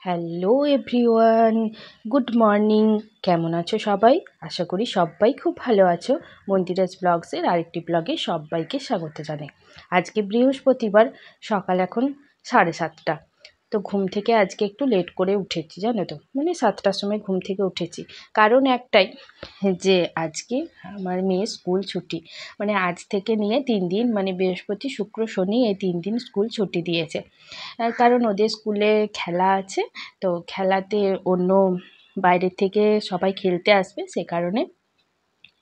Hello everyone, good morning. কেমন আছো সবাই? আশা করি সবাই খুব ভালো আছো। মন্দিরাজ ব্লগসের আরেকটি ব্লগে সবাইকে স্বাগত জানাই। আজকে বৃহস্পতিবার, সকাল এখন 7:30। তো ঘুম থেকে আজকে একটু লেট করে উঠেছি, জানো তো, মানে 7টার সময় ঘুম থেকে উঠেছি। কারণ একটাই, যে আজকে আমার মেয়ের স্কুল ছুটি। মানে আজ থেকে নিয়ে 3 দিন, মানে বৃহস্পতি শুক্র শনি এই 3 দিন স্কুল ছুটি দিয়েছে। কারণ ওদের স্কুলে খেলা আছে, তো খেলাতে অন্য বাইরের থেকে সবাই খেলতে আসবে, সে কারণে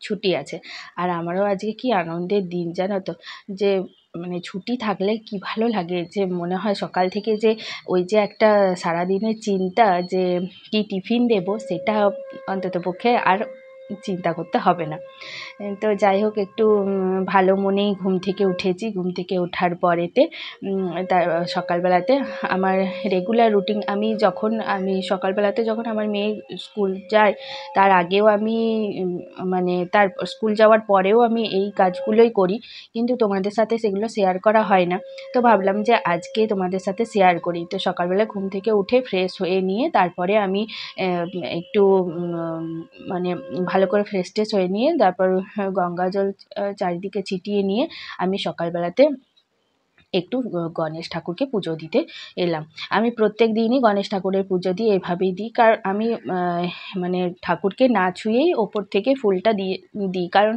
ছুটি আছে। আর আমারও আজকে কি আনন্দের দিন জানো তো, যে মানে ছুটি থাকলে কি ভালো লাগে, যে মনে হয় সকাল থেকে যে ওই যে একটা সারাদিনের চিন্তা যে কি টিফিন দেবো, সেটা অন্ততপক্ষে আর চিন্তা করতে হবে না। তো যাই হোক, একটু ভালো মনেই ঘুম থেকে উঠেছি। ঘুম থেকে ওঠার পরেতে তার সকালবেলাতে আমার রেগুলার রুটিন, আমি সকালবেলাতে যখন আমার মেয়ে স্কুল যায়, তার আগেও আমি মানে তার স্কুল যাওয়ার পরেও আমি এই কাজগুলোই করি, কিন্তু তোমাদের সাথে সেগুলো শেয়ার করা হয় না। তো ভাবলাম যে আজকে তোমাদের সাথে শেয়ার করি। তো সকালবেলা ঘুম থেকে উঠে ফ্রেশ হয়ে নিয়ে তারপরে আমি একটু মানে ভালো করে ফ্রেশ ট্রেশ হয়ে নিয়ে তারপর গঙ্গা জল চারিদিকে ছিটিয়ে নিয়ে আমি সকালবেলাতে একটু গণেশ ঠাকুরকে পুজো দিতে এলাম। আমি প্রত্যেক দিনই গণেশ ঠাকুরের পুজো দিই, এভাবেই দিই। কারণ আমি মানে ঠাকুরকে না ছুঁয়েই ওপর থেকে ফুলটা দিয়ে দিই, কারণ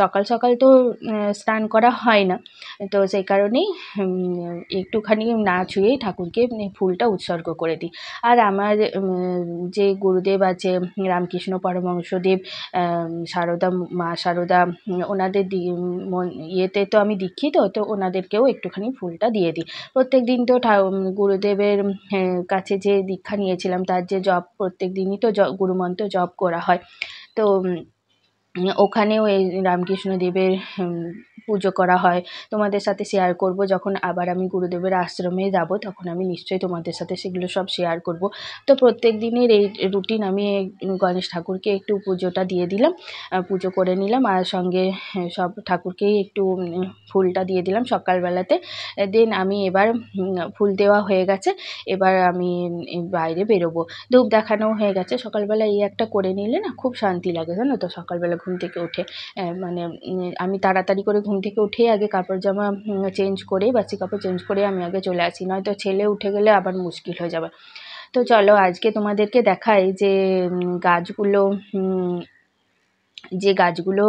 সকাল সকাল তো স্নান করা হয় না। তো সেই কারণেই একটুখানি না ছুঁয়েই ঠাকুরকে ফুলটা উৎসর্গ করে দিই। আর আমার যে গুরুদেব আছে, রামকৃষ্ণ পরমহংসদেব, সারদা মা সারদা, ওনাদের ইয়েতে তো আমি দীক্ষিত, তো ওনাদেরকেও একটুখানি ফুলটা দিয়ে দিই প্রত্যেক দিন। তো গুরুদেবের কাছে যে দীক্ষা নিয়েছিলাম, তার যে জপ, প্রত্যেক দিনই তো গুরুমন্ত্র জপ করা হয়। তো ওখানেও এই রামকৃষ্ণদেবের পুজো করা হয়। তোমাদের সাথে শেয়ার করব, যখন আবার আমি গুরুদেবের আশ্রমে যাব তখন আমি নিশ্চয়ই তোমাদের সাথে সেগুলো সব শেয়ার করব। তো প্রত্যেক দিনের এই রুটিন, আমি গণেশ ঠাকুরকে একটু পুজোটা দিয়ে দিলাম, পুজো করে নিলাম, আর সঙ্গে সব ঠাকুরকেই একটু ফুলটা দিয়ে দিলাম সকালবেলাতে। দেন আমি এবার ফুল দেওয়া হয়ে গেছে, এবার আমি বাইরে বেরোবো। ধূপ দেখানো হয়ে গেছে। সকালবেলা এই একটা করে নিলে না খুব শান্তি লাগে, জানো তো। সকালবেলা ঘুম থেকে উঠে মানে আমি তাড়াতাড়ি করে ঘুম থেকে উঠেই আগে কাপড় জামা চেঞ্জ করে, বাসি কাপড় চেঞ্জ করে আমি আগে চলে আসি, নয়তো ছেলে উঠে গেলে আবার মুশকিল হয়ে যাবে। তো চলো আজকে তোমাদেরকে দেখাই যে গাছগুলো, যে গাছগুলো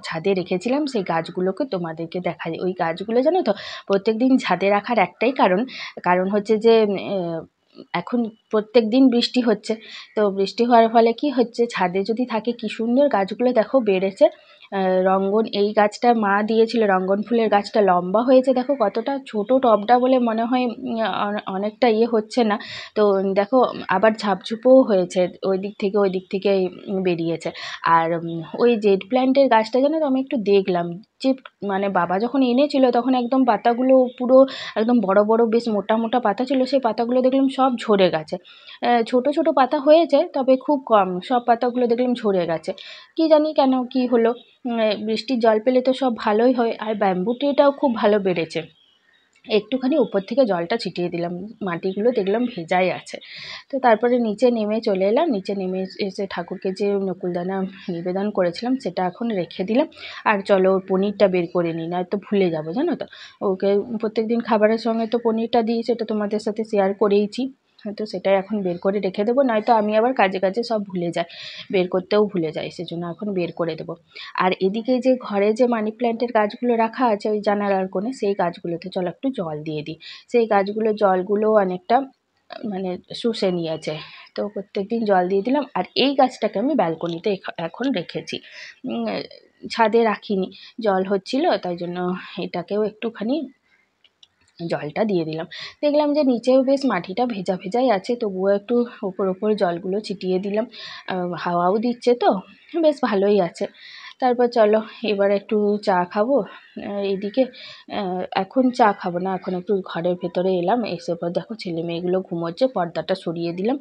ছাদে রেখেছিলাম, সেই গাছগুলোকে তোমাদেরকে দেখাই। ওই গাছগুলো জানো তো, প্রত্যেক দিন ছাদে রাখার একটাই কারণ হচ্ছে যে এখন প্রত্যেক দিন বৃষ্টি হচ্ছে। তো বৃষ্টি হওয়ার ফলে কি হচ্ছে, ছাদে যদি থাকে, কি সুন্দর গাছগুলো দেখো বেড়েছে। রঙ্গন, এই গাছটা মা দিয়েছিল, রঙ্গন ফুলের গাছটা লম্বা হয়েছে, দেখো কতটা। ছোট টবটা বলে মনে হয় অনেকটা ইয়ে হচ্ছে না। তো দেখো আবার ঝাপঝুপও হয়েছে, ওই দিক থেকে বেরিয়েছে। আর ওই জেড প্ল্যান্টের গাছটা জানো তো, আমি একটু দেখলাম যে মানে বাবা যখন এনেছিল তখন একদম পাতাগুলো পুরো একদম বড় বড় বেশ মোটা মোটা পাতা ছিল, সেই পাতাগুলো দেখলাম সব ঝরে গেছে। ছোট ছোট পাতা হয়েছে, তবে খুব কম, সব পাতাগুলো দেখলাম ঝরে গেছে। কি জানি কেন, কি হলো। বৃষ্টির জল পেলে তো সব ভালোই হয়। আর ব্যাম্বু ট্রিটাও খুব ভালো বেড়েছে। একটুখানি উপর থেকে জলটা ছিটিয়ে দিলাম, মাটিগুলো দেখলাম ভেজাই আছে। তো তারপরে নিচে নেমে চলে এলাম। নিচে নেমে এসে ঠাকুরকে যে নকুলদানা নিবেদন করেছিলাম সেটা এখন রেখে দিলাম। আর চলো ওর পনিরটা বের করে নিই, নয়তো ভুলে যাবো, জানো তো। ওকে প্রত্যেক দিন খাবারের সঙ্গে তো পনিরটা দিই, সেটা তোমাদের সাথে শেয়ার করেইছি। হয়তো সেটাই এখন বের করে রেখে দেবো, নয়তো আমি আবার কাজে কাজে সব ভুলে যাই, বের করতেও ভুলে যাই, সেজন্য এখন বের করে দেবো। আর এদিকে যে ঘরে যে মানি প্ল্যান্টের গাছগুলো রাখা আছে ওই জানালার কোণে, সেই গাছগুলোতে চলো একটু জল দিয়ে দিই। সেই জলগুলো অনেকটা মানে শুষে নিয়েছে। তো প্রত্যেকদিন জল দিয়ে দিলাম। আর এই গাছটাকে আমি ব্যালকনিতে এখন রেখেছি, ছাদে রাখিনি, জল হচ্ছিল তাই জন্য এটাকেও একটুখানি জলটা দিয়ে দিলাম। দেখলাম যে নিচেও বেশ মাটিটা ভেজা ভেজাই আছে, তবুও একটু ওপর জলগুলো ছিটিয়ে দিলাম। হাওয়াও দিচ্ছে তো, বেশ ভালোই আছে। তারপর চলো এবার একটু চা খাবো। এদিকে এখন চা খাবো না, এখন একটু ঘরের ভেতরে এলাম, এসে পর দেখো ছেলে মেয়েগুলো ঘুমোচ্ছে, পর্দাটা সরিয়ে দিলাম।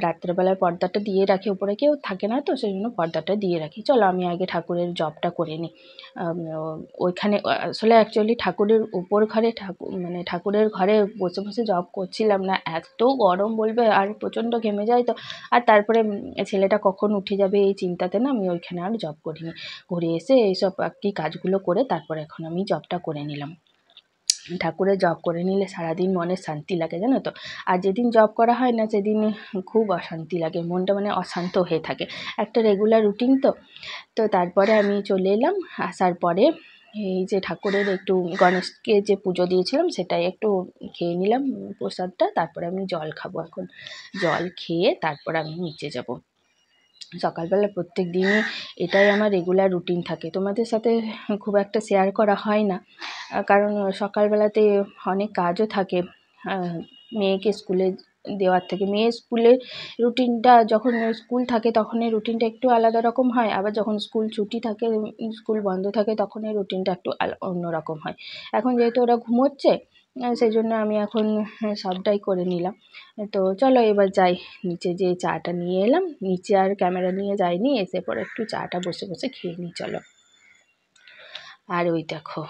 রাত্রেবেলায় পর্দাটা দিয়ে রাখি, উপরে কেউ থাকে না তো সেই জন্য পর্দাটা দিয়ে রাখি। চলো আমি আগে ঠাকুরের জপটা করে নিই। ওইখানে আসলে অ্যাকচুয়ালি ঠাকুরের উপর ঘরে মানে ঠাকুরের ঘরে বসে বসে জপ করছিলাম না, এত গরম বলবে, আর প্রচণ্ড ঘেমে যায় তো। আর তারপরে ছেলেটা কখন উঠে যাবে এই চিন্তাতে না আমি ওইখানে আর জব করিনি। ঘুরে এসে এইসব কি কাজগুলো করে তারপরে এখন আমি জবটা করে নিলাম। ঠাকুরের জব করে নিলে সারাদিন মনে শান্তি লাগে জানো তো। আর যেদিন জব করা হয় না সেদিন খুব অশান্তি লাগে, মনটা মানে অশান্ত হয়ে থাকে, একটা রেগুলার রুটিন তো। তো তারপরে আমি চলে এলাম, আসার পরে এই যে ঠাকুরের একটু গণেশকে যে পুজো দিয়েছিলাম সেটাই একটু খেয়ে নিলাম প্রসাদটা, তারপরে আমি জল খাবো এখন। জল খেয়ে তারপর আমি নিচে যাব। সকালবেলা প্রত্যেক দিনই এটাই আমার রেগুলার রুটিন থাকে, তোমাদের সাথে খুব একটা শেয়ার করা হয় না, কারণ সকালবেলাতে অনেক কাজও থাকে। মেয়েকে স্কুলে দেওয়ার থেকে, মেয়ের স্কুলের রুটিনটা যখন স্কুল থাকে তখন এই রুটিনটা একটু আলাদা রকম হয়, আবার যখন স্কুল ছুটি থাকে, স্কুল বন্ধ থাকে তখন এই রুটিনটা একটু অন্যরকম হয়। এখন যেহেতু ওরা ঘুমোচ্ছে সেই জন্য আমি এখন সবটাই করে নিলাম। তো চলো এবার যাই নিচে, যেয়ে চাটা নিয়ে এলাম, নিচে আর ক্যামেরা নিয়ে যাইনি, এসে পরে একটু চাটা বসে বসে খেয়ে নিই চলো। আর ওই দেখো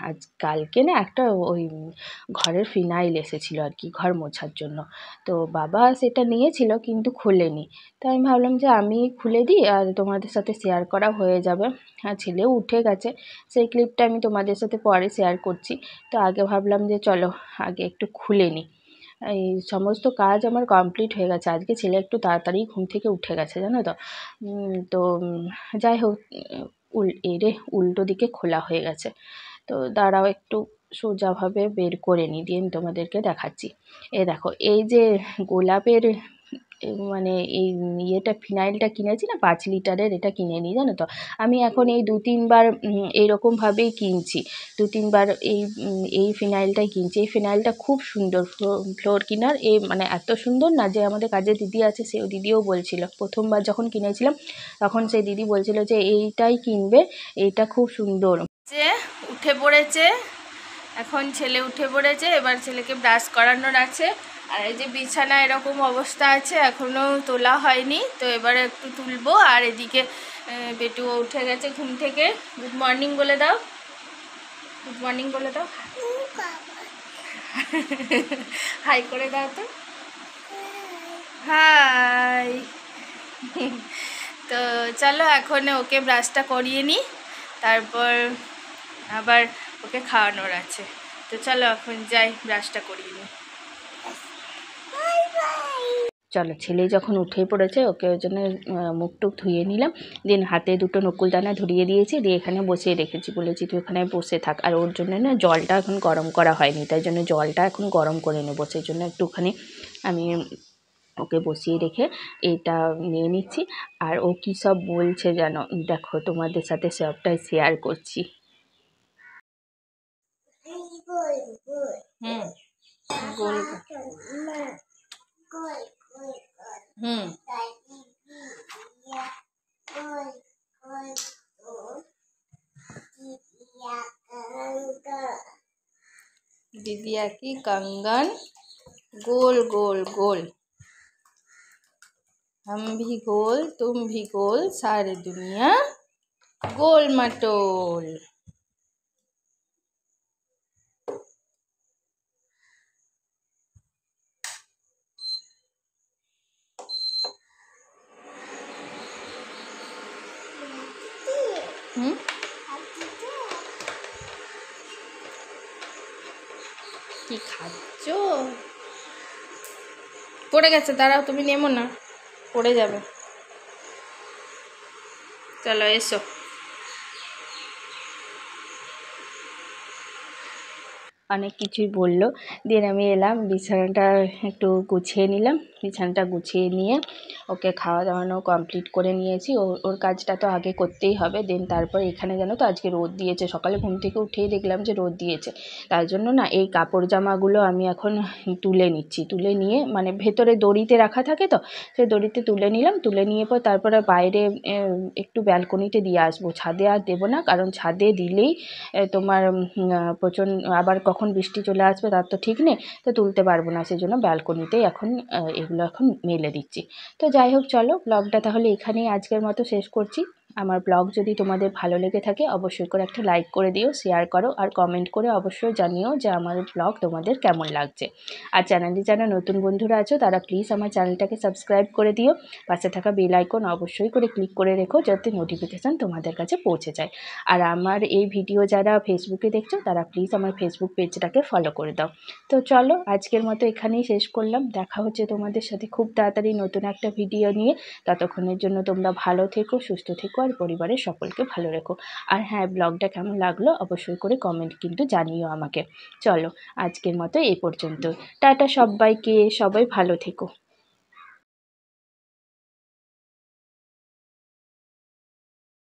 আজ কালকে না একটা ওই ঘরের ফিনাইল এসেছিলো আর কি ঘর মোছার জন্য, তো বাবা সেটা নিয়েছিল কিন্তু খোলেনি। তো আমি ভাবলাম যে আমি খুলে দিই আর তোমাদের সাথে শেয়ার করা হয়ে যাবে। আর ছেলেও উঠে গেছে, সেই ক্লিপটা আমি তোমাদের সাথে পরে শেয়ার করছি। তো আগে ভাবলাম যে চলো আগে একটু খুলে নিই। এই সমস্ত কাজ আমার কমপ্লিট হয়ে গেছে, আজকে ছেলে একটু তাড়াতাড়ি ঘুম থেকে উঠে গেছে জানো তো। তো যাই হোক উল্টো দিকে খোলা হয়ে গেছে। তো দাঁড়াও একটু সোজাভাবে বের করে নিই, দিয়ে আমি তোমাদেরকে দেখাচ্ছি। এ দেখো এই যে গোলাপের মানে এই ইয়েটা ফিনাইলটা কিনেছি না 5 লিটারের, এটা কিনে নিই জানো তো। আমি এখন এই 2-3 বার এইরকমভাবেই কিনছি, 2-3 বার এই ফিনাইলটাই কিনছি। এই ফিনাইলটা খুব সুন্দর, ফ্লোর ক্লিনার, মানে এত সুন্দর না যে আমাদের কাজে দিদি আছে সেই দিদিও বলছিল, প্রথমবার যখন কিনেছিলাম তখন সেই দিদি বলছিল যে এইটাই কিনবে, এইটা খুব সুন্দর। যে উঠে পড়েছে, এখন ছেলে উঠে পড়েছে, এবার ছেলেকে ব্রাশ করানোর আছে। আর এই যে বিছানা এরকম অবস্থা আছে, এখনও তোলা হয়নি, তো এবারে একটু তুলবো। আর এদিকে বেটুও উঠে গেছে ঘুম থেকে। গুড মর্নিং বলে দাও, গুড মর্নিং বলে দাও, হাই করে দাও তো, হাই। তো চলো এখন ওকে ব্রাশটা করিয়ে নিই, তারপর আবার ওকে খাওয়ানোর আছে। তো চলো এখন যাই ব্রাশটা করিয়ে নিই। চলো ছেলে যখন উঠে পড়েছে ওকে ওই জন্য মুখ টুক ধুয়ে নিলাম, দিন হাতে 2টো নকুলদানা ধরিয়ে দিয়েছি, দিয়ে এখানে বসিয়ে রেখেছি, বলেছি তুই ওখানে বসে থাক। আর ওর জন্য না জলটা এখন গরম করা হয়নি, তাই জন্য জলটা এখন গরম করে নেবো, সেই জন্য একটুখানি আমি ওকে বসিয়ে রেখে এটা নিয়ে নিচ্ছি। আর ও কী সব বলছে যেন, দেখো তোমাদের সাথে সবটাই শেয়ার করছি। হুম গোল হুম दिदिया की कंगन गोल गोल गोल, हम भी गोल तुम भी गोल, सारी दुनिया गोल मटोल। কি খাচ্ছ? পড়ে গেছে, দাঁড়াও তুমি নেমো না, পড়ে যাবে। চলো এসো। অনেক কিছুই বললো, দিয়ে আমি এলাম, বিছানাটা একটু গুছিয়ে নিলাম, বিছানাটা গুছিয়ে নিয়ে ওকে খাওয়া দাওয়ানো কমপ্লিট করে নিয়েছি। ওর কাজটা তো আগে করতেই হবে, দেন তারপর এখানে জানো তো আজকে রোদ দিয়েছে, সকালে ঘুম থেকে উঠেই দেখলাম যে রোদ দিয়েছে। তার জন্য না এই কাপড় জামাগুলো আমি এখন তুলে নিচ্ছি, তুলে নিয়ে মানে ভেতরে দড়িতে রাখা থাকে তো সেই দড়িতে তুলে নিলাম, তুলে নিয়ে পর তারপরে বাইরে একটু ব্যালকনিতে দিয়ে আসবো, ছাদে আর দেবো না, কারণ ছাদে দিলেই তোমার প্রচণ্ড আবার কখন বৃষ্টি চলে আসবে তার তো ঠিক নেই, তো তুলতে পারবো না, সেই জন্য ব্যালকনিতেই এখন এগুলো এখন মেলে দিচ্ছি। তো যাই হোক, চলো ব্লগটা তাহলে এখানেই আজকের মতো শেষ করছি। আমার ব্লগ যদি তোমাদের ভালো লেগে থাকে অবশ্যই করে একটা লাইক করে দিও, শেয়ার করো আর কমেন্ট করে অবশ্যই জানিও যে আমার ব্লগ তোমাদের কেমন লাগছে। আর চ্যানেলটি যারা নতুন বন্ধুরা আছো তারা প্লিজ আমার চ্যানেলটাকে সাবস্ক্রাইব করে দিও, পাশে থাকা বেল আইকন অবশ্যই করে ক্লিক করে রেখো যাতে নোটিফিকেশান তোমাদের কাছে পৌঁছে যায়। আর আমার এই ভিডিও যারা ফেসবুকে দেখছো তারা প্লিজ আমার ফেসবুক পেজটাকে ফলো করে দাও। তো চলো আজকের মতো এখানেই শেষ করলাম, দেখা হচ্ছে তোমাদের সাথে খুব তাড়াতাড়ি নতুন একটা ভিডিও নিয়ে। ততক্ষণের জন্য তোমরা ভালো থেকো, সুস্থ থেকো আর পরিবারের সকলকে ভালো রেখো। আর হ্যাঁ, ব্লগটা কেমন লাগলো অবশ্যই করে কমেন্ট কিন্তু জানিও আমাকে। চলো আজকের মতো এই পর্যন্ত, টাটা সবাইকে, সবাই ভালো থেকো।